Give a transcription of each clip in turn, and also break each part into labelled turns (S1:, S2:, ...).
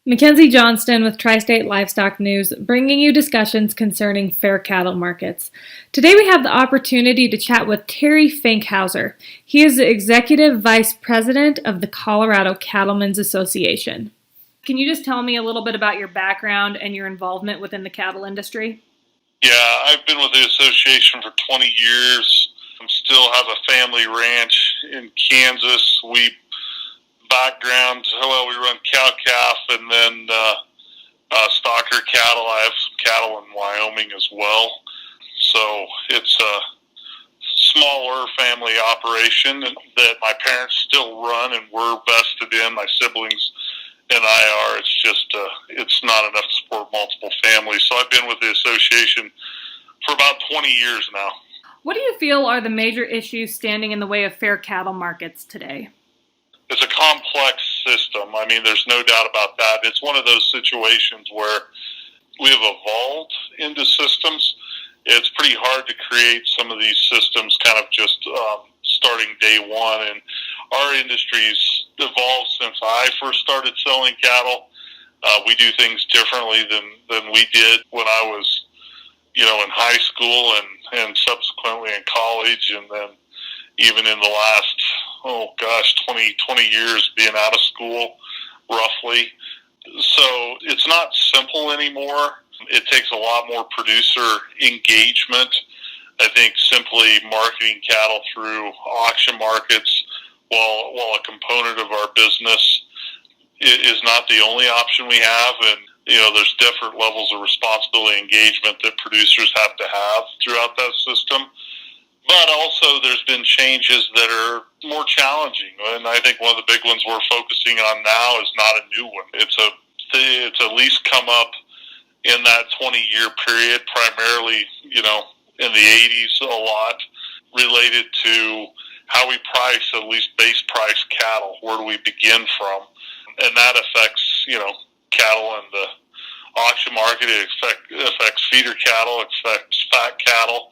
S1: Mackenzie Johnston with Tri-State Livestock News, bringing you discussions concerning fair cattle markets. Today we have the opportunity to chat with Terry Fankhauser. He is the Executive Vice President of the Colorado Cattlemen's Association. Can you just tell me a little bit about your background and your involvement within the cattle industry?
S2: Yeah, I've been with the association for 20 years. I still have a family ranch in Kansas. We run cow-calf and then stocker cattle. I have some cattle in Wyoming as well. So it's a smaller family operation that my parents still run and we're vested in. My siblings and I are. It's just it's not enough to support multiple families. So I've been with the association for about 20 years now.
S1: What do you feel are the major issues standing in the way of fair cattle markets today?
S2: It's a complex system. I mean, there's no doubt about that. It's one of those situations where we have evolved into systems. It's pretty hard to create some of these systems kind of just starting day one. And our industry's evolved since I first started selling cattle. We do things differently than we did when I was, in high school and subsequently in college, and then even in the last, 20 years being out of school, roughly. So it's not simple anymore. It takes a lot more producer engagement. I think simply marketing cattle through auction markets, while a component of our business, is not the only option we have. And, there's different levels of responsibility engagement that producers have to have throughout that system. But also there's been changes that are more challenging. And I think one of the big ones we're focusing on now is not a new one. It's at least come up in that 20-year period, primarily, in the 80s a lot, related to how we price, at least base price cattle. Where do we begin from? And that affects, cattle in the auction market. It affects feeder cattle, it affects fat cattle.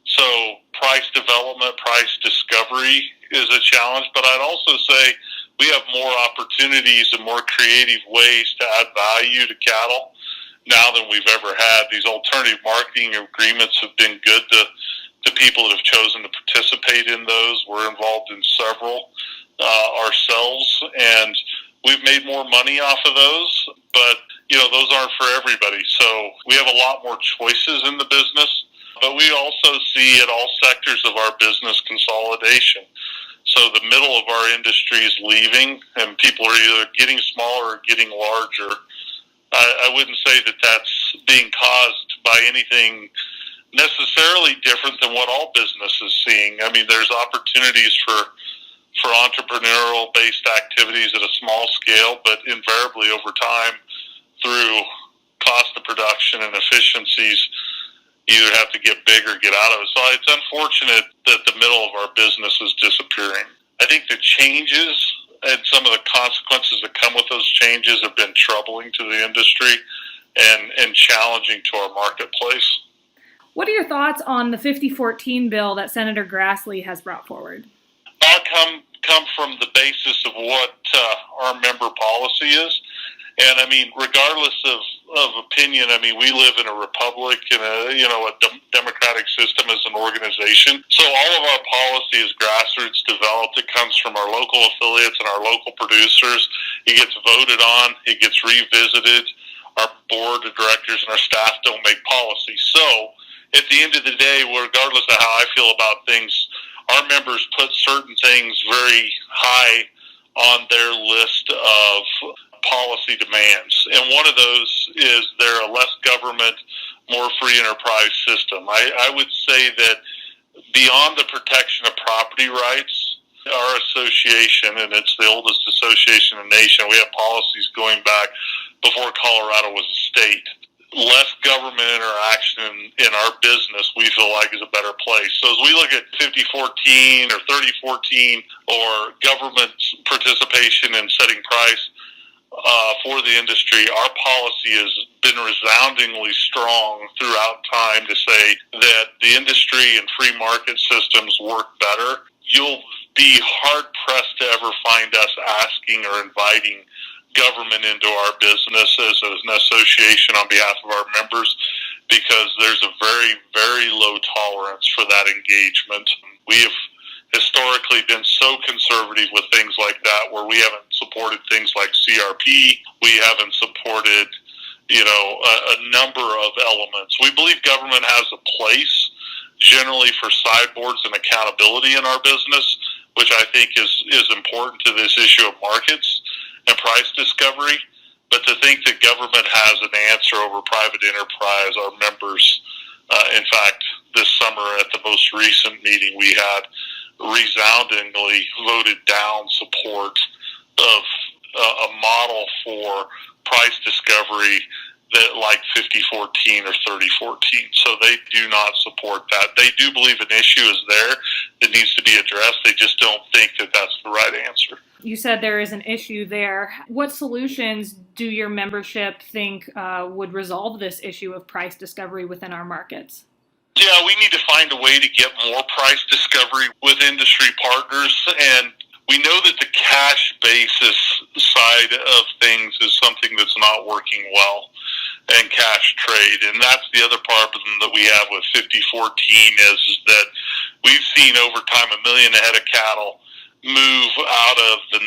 S2: So price development, price discovery is a challenge, but I'd also say we have more opportunities and more creative ways to add value to cattle now than we've ever had. These alternative marketing agreements have been good to people that have chosen to participate in those. We're involved in several ourselves, and we've made more money off of those, but those aren't for everybody. So we have a lot more choices in the business. But we also see at all sectors of our business consolidation. So the middle of our industry is leaving, and people are either getting smaller or getting larger. I wouldn't say that that's being caused by anything necessarily different than what all business is seeing. I mean, there's opportunities for entrepreneurial-based activities at a small scale, but invariably over time, through cost of production and efficiencies, you either have to get big or get out of it. So it's unfortunate that the middle of our business is disappearing. I think the changes and some of the consequences that come with those changes have been troubling to the industry and challenging to our marketplace.
S1: What are your thoughts on the 5014 bill that Senator Grassley has brought forward?
S2: I'll come from the basis of what our member policy is. And I mean, regardless of opinion, I mean, we live in a republic and a democratic system as an organization. So all of our policy is grassroots developed. It comes from our local affiliates and our local producers. It gets voted on. It gets revisited. Our board of directors and our staff don't make policy. So at the end of the day, regardless of how I feel about things, our members put certain things very high on their list of policy demands. And one of those is they're a less government, more free enterprise system. I would say that beyond the protection of property rights, our association, and it's the oldest association in the nation, we have policies going back before Colorado was a state. Less government interaction in our business, we feel like, is a better place. So as we look at 5014 or 3014 or government participation in setting price for the industry, our policy has been resoundingly strong throughout time to say that the industry and free market systems work better. You'll be hard-pressed to ever find us asking or inviting government into our business as an association on behalf of our members, because there's a very, very low tolerance for that engagement. We have historically been so conservative with things like that, where we haven't supported things like CRP. We haven't supported, a number of elements. We believe government has a place generally for sideboards and accountability in our business, which I think is important to this issue of markets and price discovery. But to think that government has an answer over private enterprise, our members, in fact, this summer at the most recent meeting we had, resoundingly voted down support of a model for price discovery that like 50-14 or 30-14. So they do not support that. They do believe an issue is there that needs to be addressed. They just don't think that that's the right answer.
S1: You said there is an issue there. What solutions do your membership think would resolve this issue of price discovery within our markets?
S2: Yeah, we need to find a way to get more price discovery with industry partners, and we know that the cash basis side of things is something that's not working well, and cash trade. And that's the other problem that we have with 50-14 is that we've seen over time 1 million head of cattle move out of the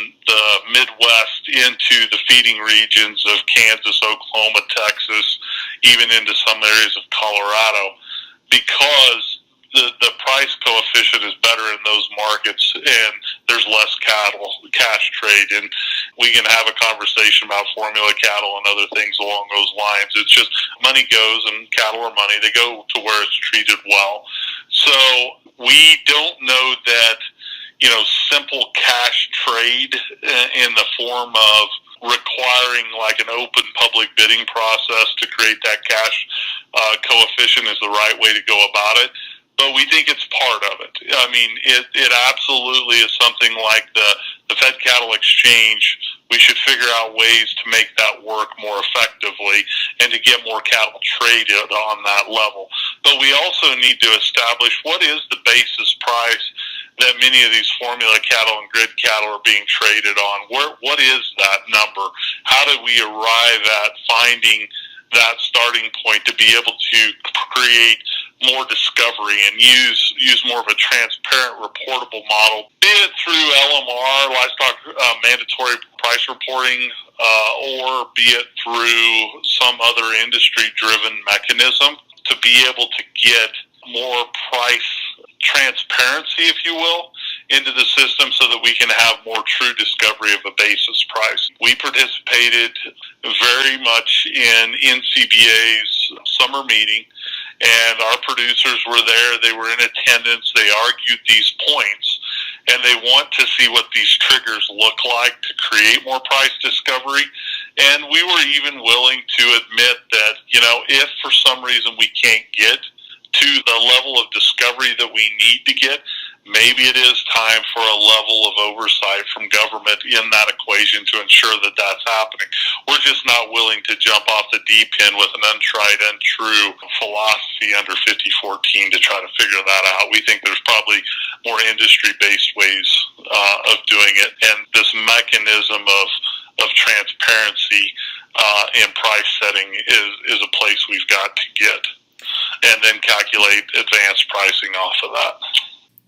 S2: Midwest into the feeding regions of Kansas, Oklahoma, Texas, even into some areas of Colorado, because the price coefficient is better in those markets and there's less cash trade. And we can have a conversation about formula cattle and other things along those lines. It's just money goes, and cattle are money. They go to where it's treated well. So we don't know that, simple cash trade in the form of requiring like an open public bidding process to create that cash coefficient is the right way to go about it. But we think it's part of it. I mean, it absolutely is something like the Fed Cattle Exchange. We should figure out ways to make that work more effectively and to get more cattle traded on that level. But we also need to establish what is the basis price that many of these formula cattle and grid cattle are being traded on. What is that number? How do we arrive at finding that starting point to be able to create more discovery and use more of a transparent, reportable model, be it through LMR, livestock mandatory price reporting, or be it through some other industry-driven mechanism to be able to get more price transparency, if you will, into the system so that we can have more true discovery of a basis price. We participated very much in NCBA's summer meeting, and our producers were there. They were in attendance. They argued these points, and they want to see what these triggers look like to create more price discovery. And we were even willing to admit that, if for some reason we can't get to the level of discovery that we need to get, maybe it is time for a level of oversight from government in that equation to ensure that that's happening. We're just not willing to jump off the deep end with an untried and true philosophy under 50-14 to try to figure that out. We think there's probably more industry-based ways of doing it, and this mechanism of transparency in price setting is a place we've got to get, and then calculate advanced pricing off of that.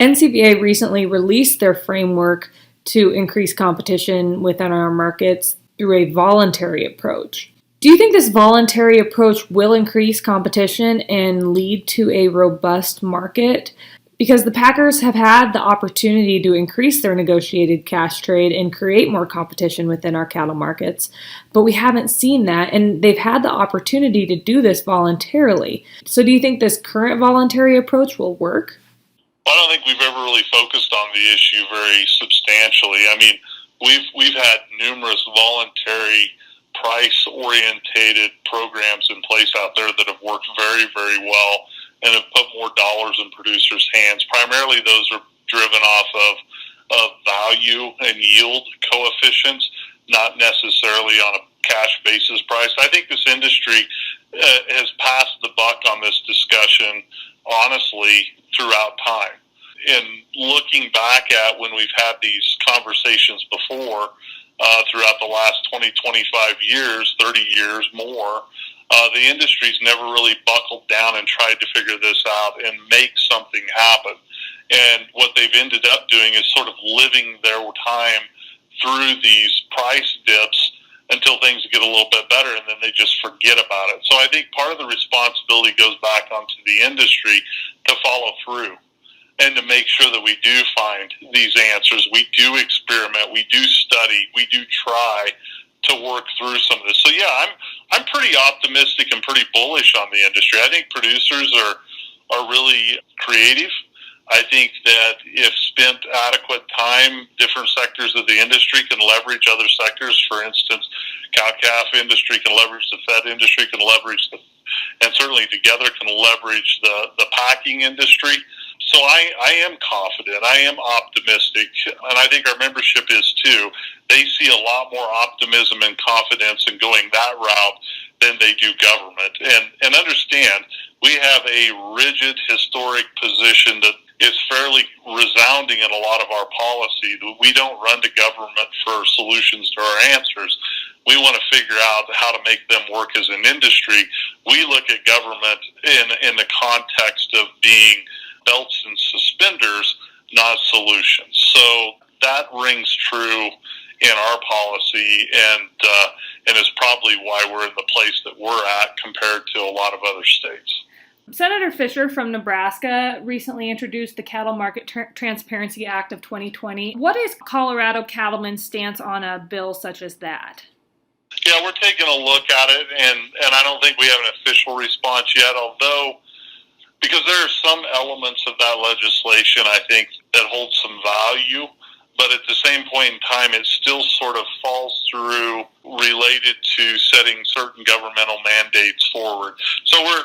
S1: NCBA recently released their framework to increase competition within our markets through a voluntary approach. Do you think this voluntary approach will increase competition and lead to a robust market? Because the packers have had the opportunity to increase their negotiated cash trade and create more competition within our cattle markets, but we haven't seen that, and they've had the opportunity to do this voluntarily. So do you think this current voluntary approach will work?
S2: I don't think we've ever really focused on the issue very substantially. I mean, we've had numerous voluntary price-orientated programs in place out there that have worked very, very well and have put more dollars in producers' hands. Primarily, those are driven off of value and yield coefficients, not necessarily on a cash basis price. I think this industry has passed the buck on this discussion, honestly, throughout time. And looking back at when we've had these conversations before, throughout the last 20, 25 years, 30 years more. The industry's never really buckled down and tried to figure this out and make something happen. And what they've ended up doing is sort of living their time through these price dips until things get a little bit better, and then they just forget about it. So I think part of the responsibility goes back onto the industry to follow through and to make sure that we do find these answers. We do experiment, we do study, we do try to work through some of this. So yeah, I'm pretty optimistic and pretty bullish on the industry. I think producers are really creative. I think that if spent adequate time, different sectors of the industry can leverage other sectors. For instance, cow-calf industry can leverage the fed industry, can leverage and certainly together can leverage the packing industry. So I am confident, I am optimistic, and I think our membership is too. They see a lot more optimism and confidence in going that route than they do government. And understand, we have a rigid historic position that is fairly resounding in a lot of our policy. We don't run to government for solutions to our answers. We want to figure out how to make them work as an industry. We look at government in the context of being belts and suspenders, not solutions. So that rings true in our policy, and is probably why we're in the place that we're at compared to a lot of other states.
S1: Senator Fisher from Nebraska recently introduced the Cattle Market Transparency Act of 2020. What is Colorado Cattlemen's stance on a bill such as that?
S2: Yeah, we're taking a look at it, and I don't think we have an official response yet, although because there are some elements of that legislation, I think, that hold some value, but at the same point in time, it still sort of falls through related to setting certain governmental mandates forward. So we're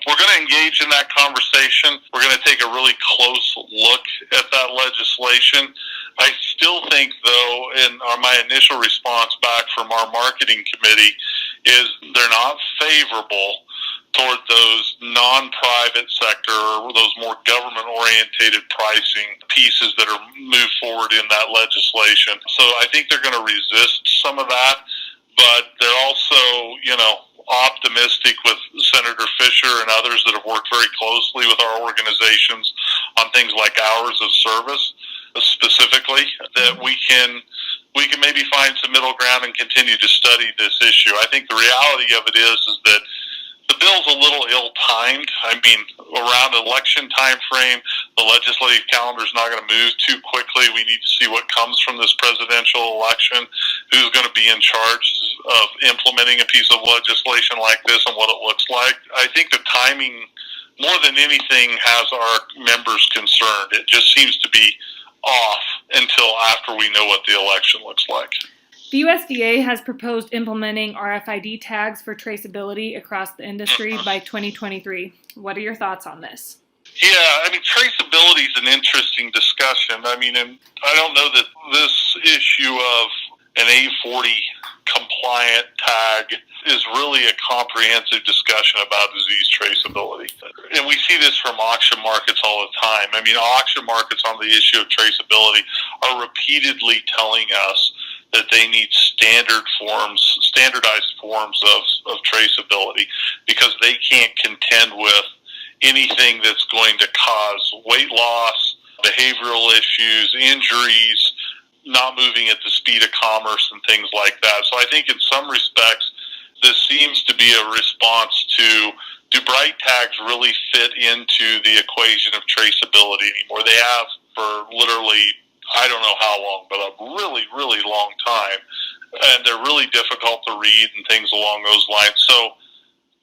S2: going to engage in that conversation. We're going to take a really close look at that legislation. I still think, though, my initial response back from our marketing committee is they're not favorable toward those non-private sector or those more government-orientated pricing pieces that are moved forward in that legislation. So I think they're going to resist some of that, but they're also, optimistic with Senator Fisher and others that have worked very closely with our organizations on things like hours of service, specifically, that we can maybe find some middle ground and continue to study this issue. I think the reality of it is that the bill's a little ill-timed. I mean, around election time frame, the legislative calendar's not going to move too quickly. We need to see what comes from this presidential election, who's going to be in charge of implementing a piece of legislation like this and what it looks like. I think the timing, more than anything, has our members concerned. It just seems to be off until after we know what the election looks like.
S1: The USDA has proposed implementing RFID tags for traceability across the industry by 2023. What are your thoughts on this?
S2: Yeah, I mean, traceability is an interesting discussion. I mean, and I don't know that this issue of an A40 compliant tag is really a comprehensive discussion about disease traceability. And we see this from auction markets all the time. I mean, auction markets on the issue of traceability are repeatedly telling us that they need standardized forms of traceability, because they can't contend with anything that's going to cause weight loss, behavioral issues, injuries, not moving at the speed of commerce and things like that. So I think in some respects, this seems to be a response to, do bright tags really fit into the equation of traceability anymore? They have for literally, I don't know how long, but a really, really long time. And they're really difficult to read and things along those lines. So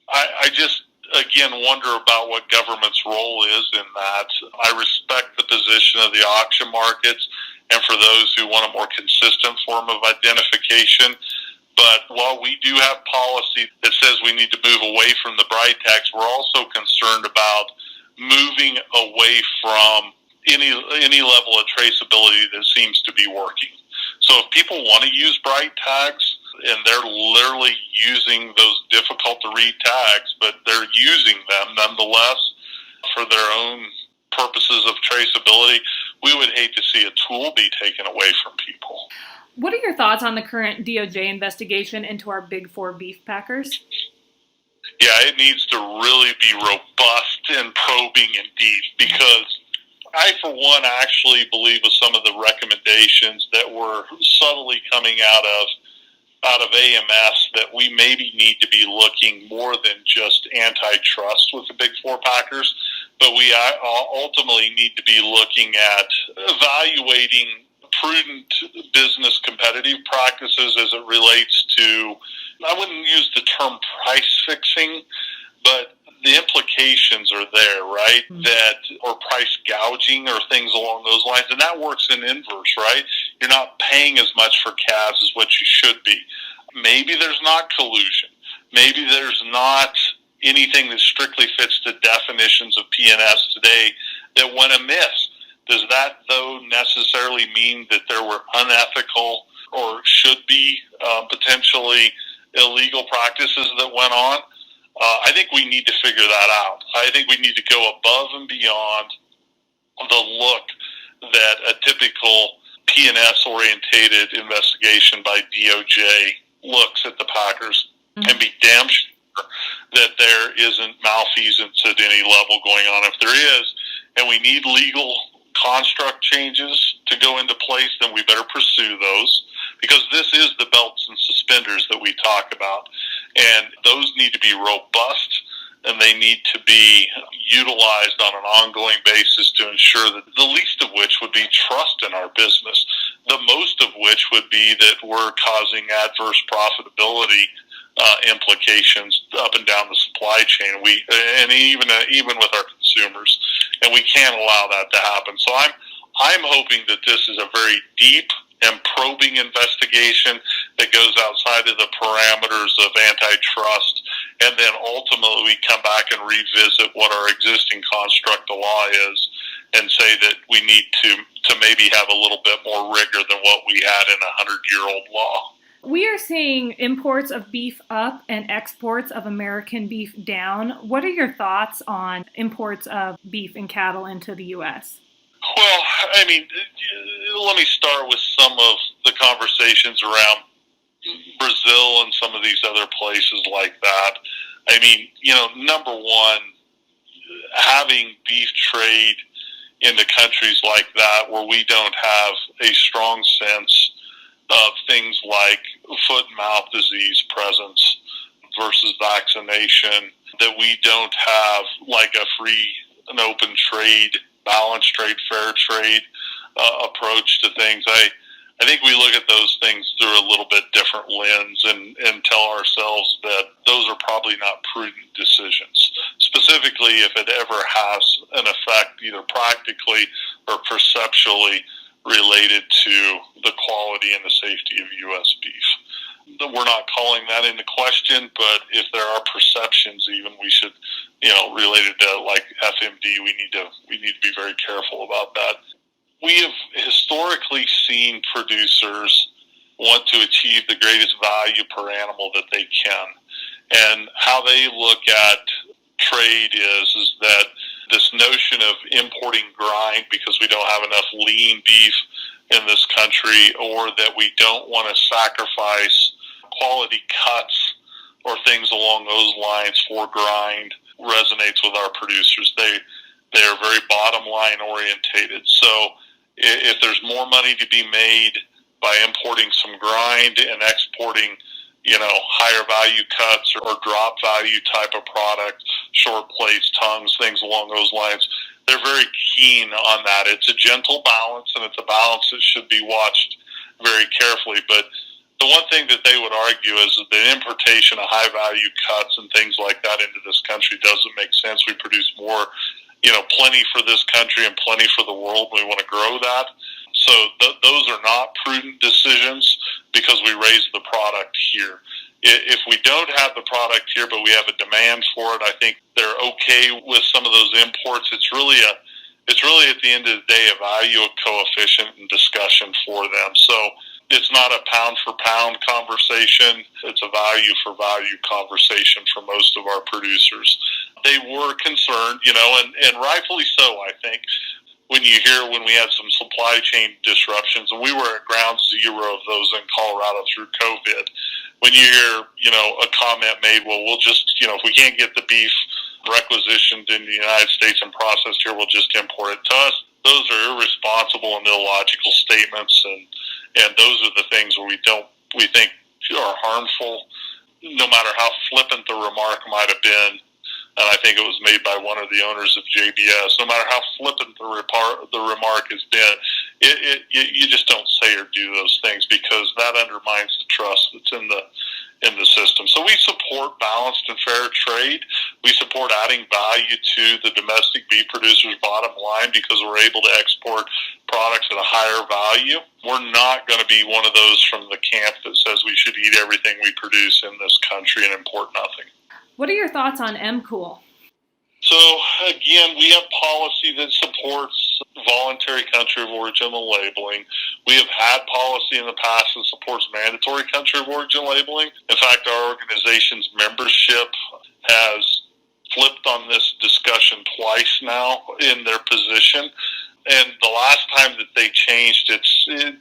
S2: I just, again, wonder about what government's role is in that. I respect the position of the auction markets and for those who want a more consistent form of identification. But while we do have policy that says we need to move away from the bright tags, we're also concerned about moving away from any level of traceability that seems to be working. So if people want to use bright tags, and they're literally using those difficult to read tags, but they're using them nonetheless for their own purposes of traceability, we would hate to see a tool be taken away from people.
S1: What are your thoughts on the current DOJ investigation into our Big Four beef packers?
S2: Yeah, it needs to really be robust and probing and deep, because I, for one, actually believe with some of the recommendations that were subtly coming out of AMS that we maybe need to be looking more than just antitrust with the Big Four packers, but we ultimately need to be looking at evaluating prudent business competitive practices as it relates to, I wouldn't use the term price fixing, but the implications are there, right? That, or price gouging or things along those lines. And that works in inverse, right? You're not paying as much for calves as what you should be. Maybe there's not collusion. Maybe there's not anything that strictly fits the definitions of P&S today that went amiss. Does that, though, necessarily mean that there were unethical or should be potentially illegal practices that went on? I think we need to figure that out. I think we need to go above and beyond the look that a typical P&S orientated investigation by DOJ looks at the packers, and be damn sure that there isn't malfeasance at any level going on. If there is, and we need legal construct changes to go into place, then we better pursue those, because this is the belts and suspenders that we talk about, and those need to be robust, and they need to be utilized on an ongoing basis to ensure that, the least of which would be trust in our business, the most of which would be that we're causing adverse profitability implications up and down the supply chain. And even with our consumers, and we can't allow that to happen. So I'm hoping that this is a very deep and probing investigation that goes outside of the parameters of antitrust, and then ultimately we come back and revisit what our existing construct of law is, and say that we need to maybe have a little bit more rigor than what we had in a 100-year-old law.
S1: We are seeing imports of beef up and exports of American beef down. What are your thoughts on imports of beef and cattle into the U.S.?
S2: Well, I mean, let me start with some of the conversations around Brazil and some of these other places like that. I mean, number one, having beef trade into countries like that where we don't have a strong sense of things like foot and mouth disease presence versus vaccination, that we don't have like a free and open trade, balanced trade, fair trade approach to things. I think we look at those things through a little bit different lens and tell ourselves that those are probably not prudent decisions, specifically if it ever has an effect either practically or perceptually related to the quality and the safety of U.S. beef. We're not calling that into question, but if there are perceptions even, we should, related to like FMD, we need to be very careful about that. We have historically seen producers want to achieve the greatest value per animal that they can. And how they look at trade is that this notion of importing grind because we don't have enough lean beef in this country, or that we don't want to sacrifice quality cuts or things along those lines for grind, resonates with our producers. They are very bottom line orientated. So if there's more money to be made by importing some grind and exporting, higher value cuts or drop value type of product, short plates, tongues, things along those lines, they're very keen on that. It's a gentle balance, and it's a balance that should be watched very carefully. But the one thing that they would argue is that the importation of high value cuts and things like that into this country doesn't make sense. We produce more, plenty for this country and plenty for the world. We want to grow that. So those are not prudent decisions because we raise the product here. If we don't have the product here, but we have a demand for it, I think they're okay with some of those imports. It's really at the end of the day a value coefficient and discussion for them. So it's not a pound for pound conversation. It's a value for value conversation for most of our producers. They were concerned, and rightfully so, I think, when we had some supply chain disruptions, and we were at ground zero of those in Colorado through COVID. When you hear, a comment made, well, we'll just, if we can't get the beef requisitioned in the United States and processed here, we'll just import it to us. Those are irresponsible and illogical statements, and those are the things where we think are harmful, no matter how flippant the remark might have been. And I think it was made by one of the owners of JBS. No matter how flippant the remark has been, you just don't say or do those things, because that undermines the trust that's in the system. So we support balanced and fair trade. We support adding value to the domestic beef producer's bottom line, because we're able to export products at a higher value. We're not going to be one of those from the camp that says we should eat everything we produce in this country and import nothing.
S1: What are your thoughts on MCOOL?
S2: So, again, we have policy that supports voluntary country of origin labeling. We have had policy in the past that supports mandatory country of origin labeling. In fact, our organization's membership has flipped on this discussion twice now in their position. And the last time that they changed it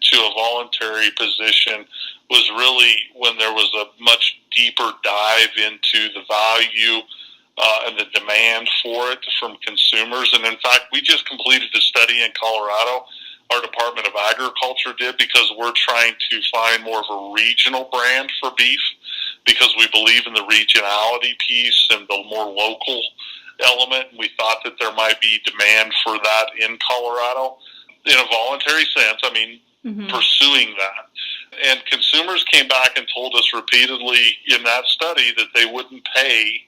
S2: to a voluntary position was really when there was a much deeper dive into the value and the demand for it from consumers. And in fact, we just completed a study in Colorado, our Department of Agriculture did, because we're trying to find more of a regional brand for beef, because we believe in the regionality piece and the more local element. We thought that there might be demand for that in Colorado in a voluntary sense. Pursuing that. And consumers came back and told us repeatedly in that study that they wouldn't pay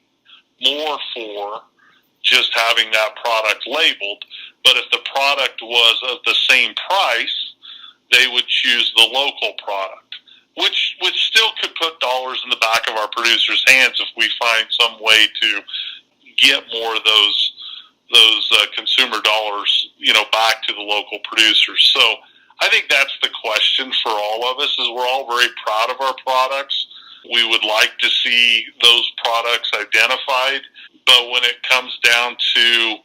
S2: more for just having that product labeled. But if the product was of the same price, they would choose the local product, which still could put dollars in the back of our producers' hands if we find some way to get more of those consumer dollars, back to the local producers. So I think that's the question for all of us, is we're all very proud of our products. We would like to see those products identified, but when it comes down to,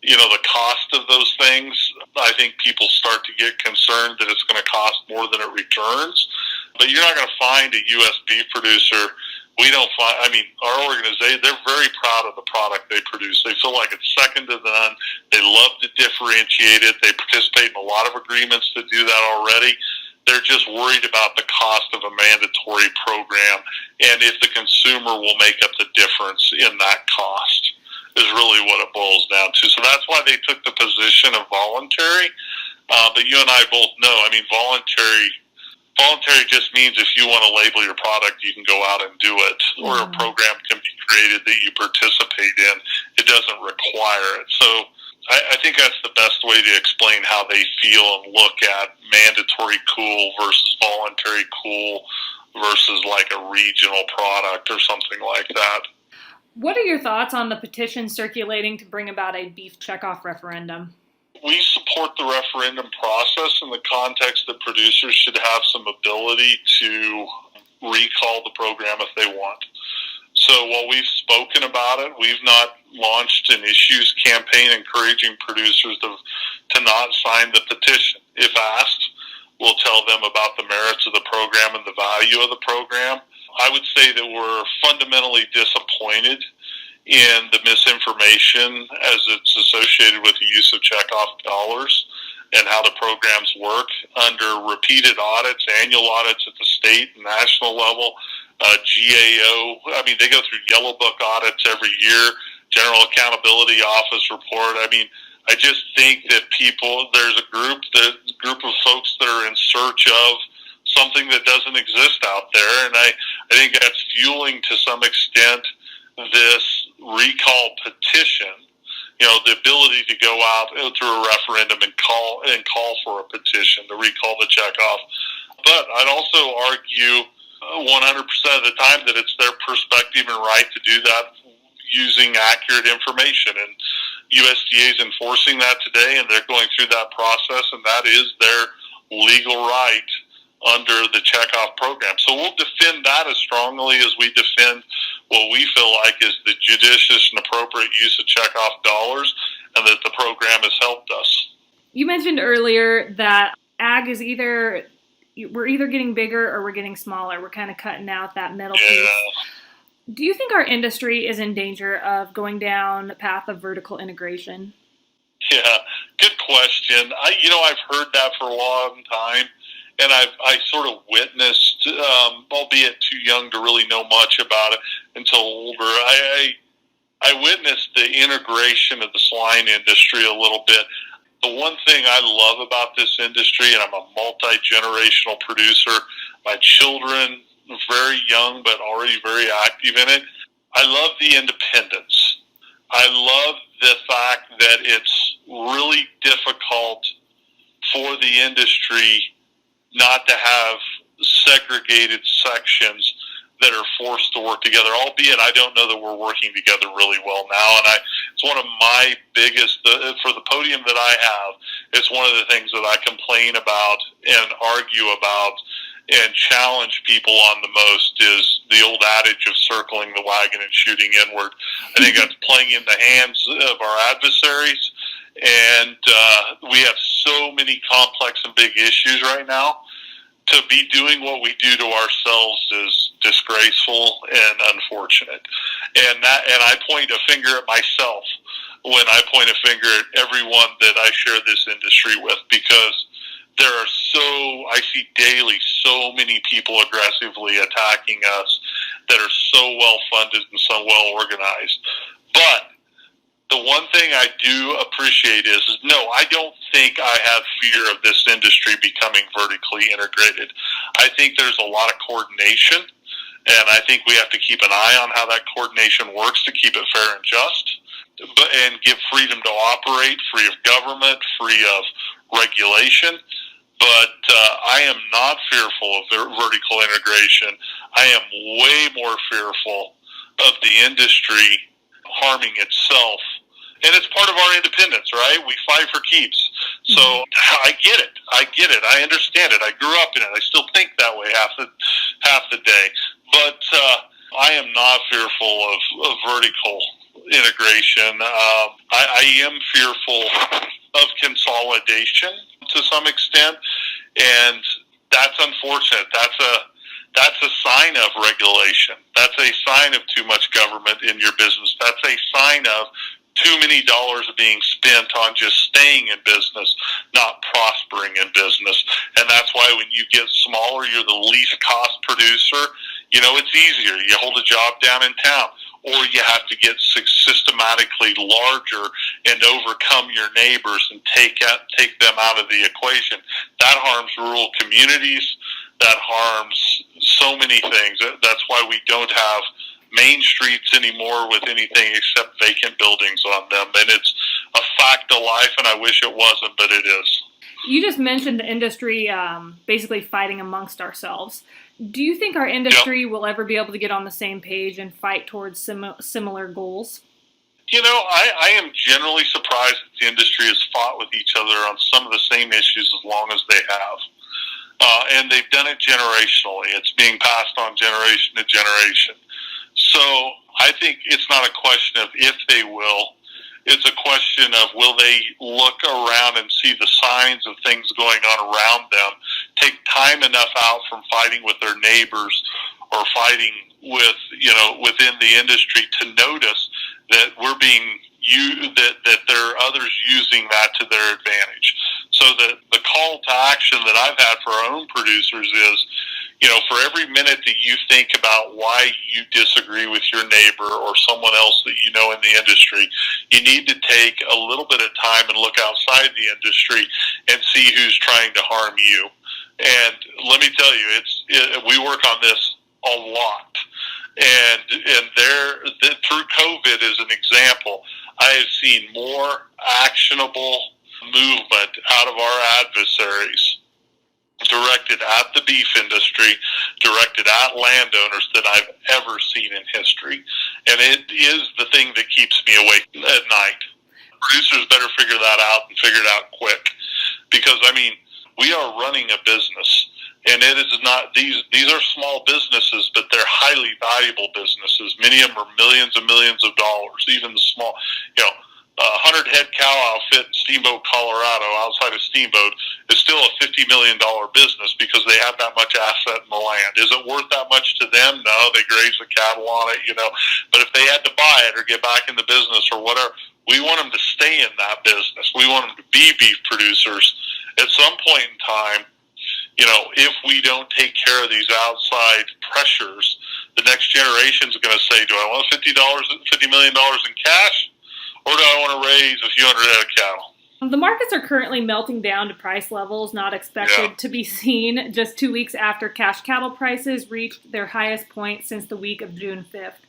S2: the cost of those things, I think people start to get concerned that it's going to cost more than it returns. But you're not going to find a U.S. beef producer. Our organization, they're very proud of the product they produce. They feel like it's second to none. They love to differentiate it. They participate in a lot of agreements to do that already. They're just worried about the cost of a mandatory program, and if the consumer will make up the difference in that cost is really what it boils down to. So that's why they took the position of voluntary. But you and I both know, voluntary just means if you want to label your product, you can go out and do it, or a program can be created that you participate in. It doesn't require it. So I think that's the best way to explain how they feel and look at mandatory cool versus voluntary cool versus like a regional product or something like that.
S1: What are your thoughts on the petition circulating to bring about a beef checkoff referendum?
S2: We support the referendum process in the context that producers should have some ability to recall the program if they want. So while we've spoken about it, we've not launched an issues campaign encouraging producers to not sign the petition. If asked, we'll tell them about the merits of the program and the value of the program. I would say that we're fundamentally disappointed in the misinformation as it's associated with the use of checkoff dollars and how the programs work under repeated audits, annual audits at the state and national level, GAO. They go through Yellow Book audits every year, General Accountability Office report. I just think that there's a group of folks that are in search of something that doesn't exist out there, and I think that's fueling to some extent this recall petition. The ability to go out through a referendum and call for a petition to recall the checkoff. But I'd also argue 100% of the time that it's their perspective and right to do that using accurate information. And USDA is enforcing that today, and they're going through that process, and that is their legal right under the checkoff program. So we'll defend that as strongly as we defend what we feel like is the judicious and appropriate use of checkoff dollars, and that the program has helped us.
S1: You mentioned earlier that ag is we're either getting bigger or we're getting smaller. We're kind of cutting out that middle piece.
S2: Yeah.
S1: Do you think our industry is in danger of going down the path of vertical integration?
S2: Yeah, good question. I've heard that for a long time, and I sort of witnessed, albeit too young to really know much about it until older. I witnessed the integration of the swine industry a little bit. The one thing I love about this industry, and I'm a multi-generational producer, my children very young but already very active in it. I love the independence. I love the fact that it's really difficult for the industry not to have segregated sections that are forced to work together, albeit I don't know that we're working together really well now. And it's one of my biggest, for the podium that I have, it's one of the things that I complain about and argue about and challenge people on the most is the old adage of circling the wagon and shooting inward. I think that's playing in the hands of our adversaries, and we have so many complex and big issues right now. To be doing what we do to ourselves is disgraceful and unfortunate. And I point a finger at myself when I point a finger at everyone that I share this industry with, because I see daily so many people aggressively attacking us that are so well funded and so well organized. But the one thing I do appreciate is no, I don't think I have fear of this industry becoming vertically integrated. I think there's a lot of coordination, and I think we have to keep an eye on how that coordination works to keep it fair and just, and give freedom to operate, free of government, free of regulation. But I am not fearful of vertical integration. I am way more fearful of the industry harming itself. And it's part of our independence, right? We fight for keeps. So I get it. I understand it. I grew up in it. I still think that way half the day. But I am not fearful of vertical integration. I am fearful of consolidation to some extent, and that's unfortunate. That's a sign of regulation. That's a sign of too much government in your business. That's a sign of too many dollars being spent on just staying in business, not prospering in business. And that's why when you get smaller, you're the least cost producer. It's easier. You hold a job down in town, or you have to get systematically larger and overcome your neighbors and take them out of the equation. That harms rural communities. That harms so many things. That's why we don't have main streets anymore with anything except vacant buildings on them. And it's a fact of life, and I wish it wasn't, but it is.
S1: You just mentioned the industry basically fighting amongst ourselves. Do you think our industry will ever be able to get on the same page and fight towards similar goals?
S2: I am generally surprised that the industry has fought with each other on some of the same issues as long as they have. And they've done it generationally. It's being passed on generation to generation. So I think it's not a question of if they will. It's a question of will they look around and see the signs of things going on around them, take time enough out from fighting with their neighbors or fighting within the industry to notice that we're being that there are others using that to their advantage. So that the call to action that I've had for our own producers is, for every minute that you think about why you disagree with your neighbor or someone else that you know in the industry, you need to take a little bit of time and look outside the industry and see who's trying to harm you. And let me tell you, we work on this a lot. And through COVID as an example, I have seen more actionable movement out of our adversaries directed at the beef industry, directed at landowners that I've ever seen in history. And it is the thing that keeps me awake at night. Producers better figure that out and figure it out quick. Because, we are running a business. And it is not, these are small businesses, but they're highly valuable businesses. Many of them are millions and millions of dollars, even the small, 100 head cow outfit in Steamboat, Colorado, outside of Steamboat, is still a $50 million business because they have that much asset in the land. Is it worth that much to them? No, they graze the cattle on it, But if they had to buy it or get back in the business or whatever, we want them to stay in that business. We want them to be beef producers. At some point in time, if we don't take care of these outside pressures, the next generation is going to say, do I want $50 million in cash? Or do I want to raise a few hundred head of cattle?
S1: The markets are currently melting down to price levels not expected to be seen just 2 weeks after cash cattle prices reached their highest point since the week of June 5th.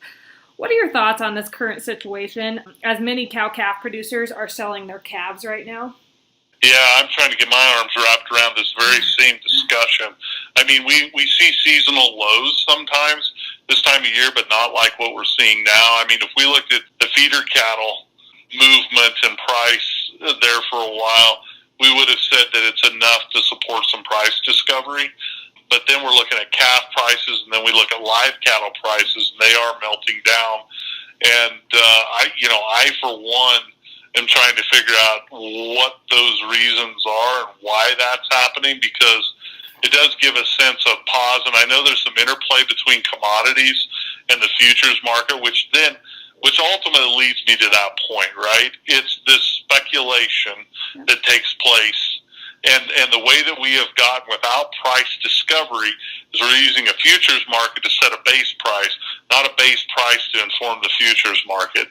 S1: What are your thoughts on this current situation, as many cow-calf producers are selling their calves right now?
S2: Yeah, I'm trying to get my arms wrapped around this very same discussion. I mean, we see seasonal lows sometimes this time of year, but not like what we're seeing now. I mean, if we looked at the feeder cattle movement and price there for a while, we would have said that it's enough to support some price discovery. But then we're looking at calf prices, and then we look at live cattle prices, and they are melting down. And I for one am trying to figure out what those reasons are and why that's happening, because it does give a sense of pause. And I know there's some interplay between commodities and the futures market, which ultimately leads me to that point, right? It's this speculation that takes place. And the way that we have gotten without price discovery is we're using a futures market to set a base price, not a base price to inform the futures market.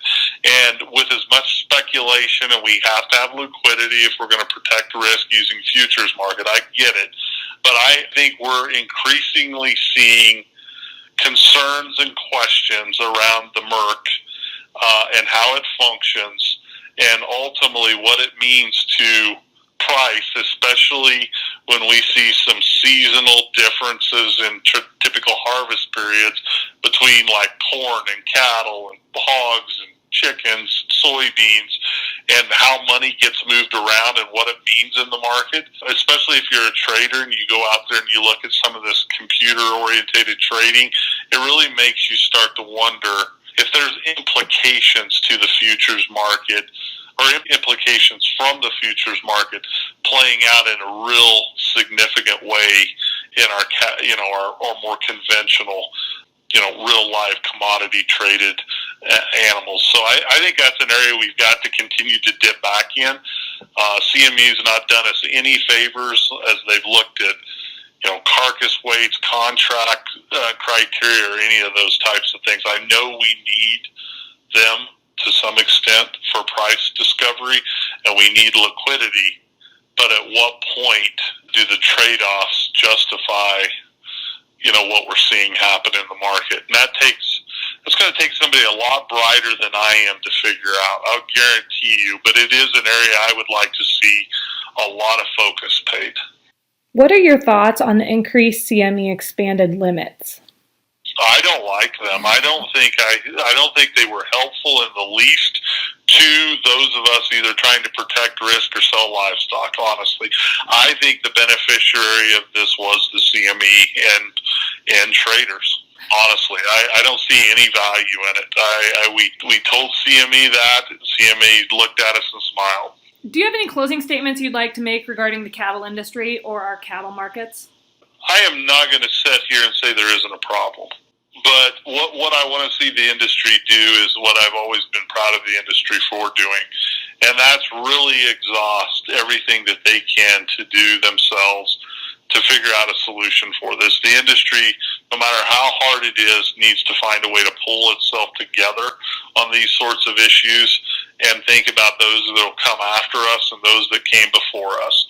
S2: And with as much speculation, and we have to have liquidity if we're going to protect risk using futures market, I get it. But I think we're increasingly seeing concerns and questions around the MERC and how it functions, and ultimately what it means to price, especially when we see some seasonal differences in typical harvest periods between like corn and cattle and hogs and chickens, soybeans, and how money gets moved around and what it means in the market. Especially if you're a trader and you go out there and you look at some of this computer-oriented trading, it really makes you start to wonder if there's implications to the futures market or implications from the futures market playing out in a real significant way in our more conventional, real live commodity traded animals. So I think that's an area we've got to continue to dip back in. CME's not done us any favors as they've looked at carcass weights, contract criteria, or any of those types of things. I know we need them to some extent for price discovery, and we need liquidity. But at what point do the trade-offs justify, what we're seeing happen in the market? And it's going to take somebody a lot brighter than I am to figure out. I'll guarantee you. But it is an area I would like to see a lot of focus paid.
S1: What are your thoughts on the increased CME expanded limits?
S2: I don't like them. I don't think they were helpful in the least to those of us either trying to protect risk or sell livestock, honestly. I think the beneficiary of this was the CME and traders. Honestly, I don't see any value in it. We told CME that. CME looked at us and smiled.
S1: Do you have any closing statements you'd like to make regarding the cattle industry or our cattle markets?
S2: I am not going to sit here and say there isn't a problem. But what I want to see the industry do is what I've always been proud of the industry for doing. And that's really exhaust everything that they can to do themselves to figure out a solution for this. The industry, no matter how hard it is, needs to find a way to pull itself together on these sorts of issues and think about those that will come after us and those that came before us.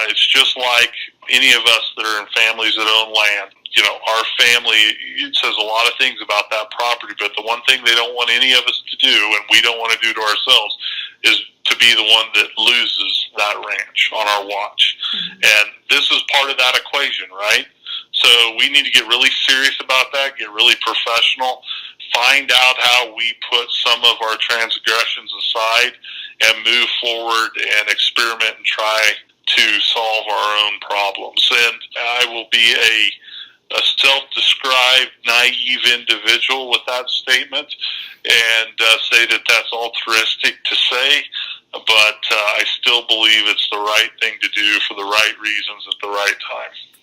S2: It's just like any of us that are in families that own land. Our family, it says a lot of things about that property, but the one thing they don't want any of us to do, and we don't want to do to ourselves, is to be the one that loses that ranch on our watch. Mm-hmm. And this is part of that equation, right? So we need to get really serious about that, get really professional, find out how we put some of our transgressions aside and move forward and experiment and try to solve our own problems. And I will be a a self-described naive individual with that statement and say that that's altruistic to say, but I still believe it's the right thing to do for the right reasons at the right time.